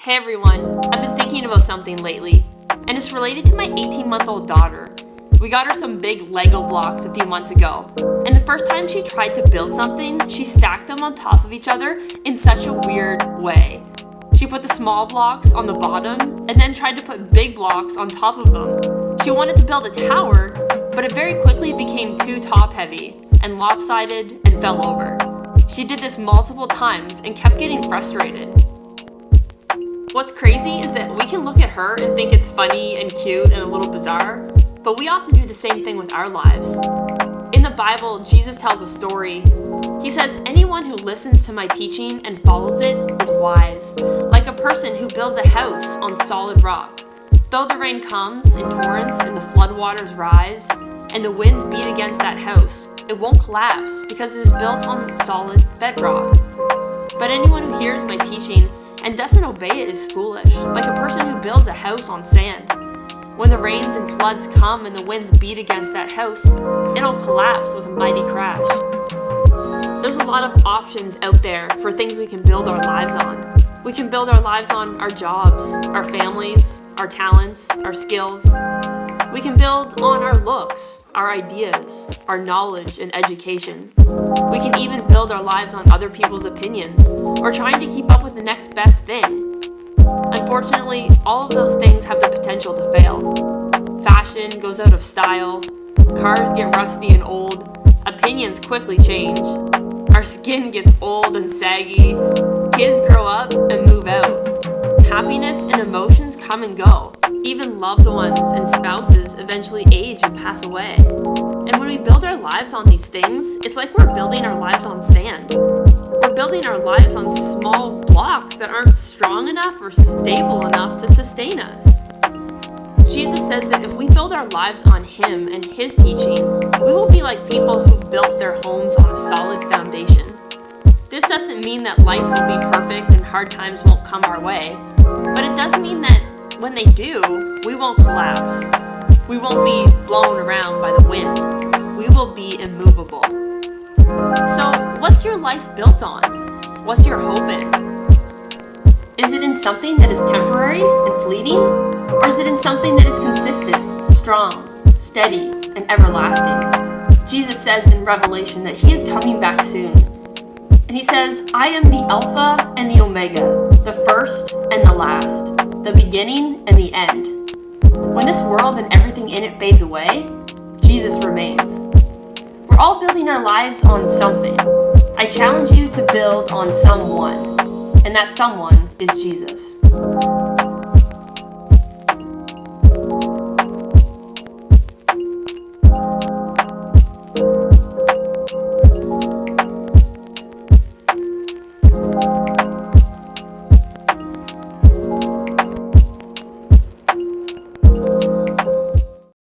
Hey everyone, I've been thinking about something lately, and it's related to my 18-month-old daughter. We got her some big Lego blocks a few months ago, and the first time she tried to build something, she stacked them on top of each other in such a weird way. She put the small blocks on the bottom, and then tried to put big blocks on top of them. She wanted to build a tower, but it very quickly became too top-heavy, and lopsided, and fell over. She did this multiple times and kept getting frustrated. What's crazy is that we can look at her and think it's funny and cute and a little bizarre, but we often do the same thing with our lives. In the Bible, Jesus tells a story. He says, "Anyone who listens to my teaching and follows it is wise, like a person who builds a house on solid rock. Though the rain comes in torrents and the floodwaters rise, and the winds beat against that house, it won't collapse because it is built on solid bedrock. But anyone who hears my teaching and doesn't obey it is foolish, like a person who builds a house on sand. When the rains and floods come and the winds beat against that house, it'll collapse with a mighty crash." There's a lot of options out there for things we can build our lives on. We can build our lives on our jobs, our families, our talents, our skills. We can build on our looks, our ideas, our knowledge and education. We can even build our lives on other people's opinions or trying to keep up with the next best thing. Unfortunately, all of those things have the potential to fail. Fashion goes out of style, cars get rusty and old, opinions quickly change, our skin gets old and saggy, kids grow up and move out. Happiness and emotions come and go. Even loved ones and spouses eventually age and pass away. And when we build our lives on these things, it's like we're building our lives on sand. We're building our lives on small blocks that aren't strong enough or stable enough to sustain us. Jesus says that if we build our lives on Him and His teaching, we will be like people who've built their homes on a solid foundation. This doesn't mean that life will be perfect and hard times won't come our way, but it does mean that when they do, we won't collapse. We won't be blown around by the wind. We will be immovable. So, what's your life built on? What's your hope in? Is it in something that is temporary and fleeting? Or is it in something that is consistent, strong, steady, and everlasting? Jesus says in Revelation that He is coming back soon. And He says, "I am the Alpha and the Omega, the first and the last, the beginning and the end." When this world and everything in it fades away, Jesus remains. We're all building our lives on something. I challenge you to build on someone, and that someone is Jesus.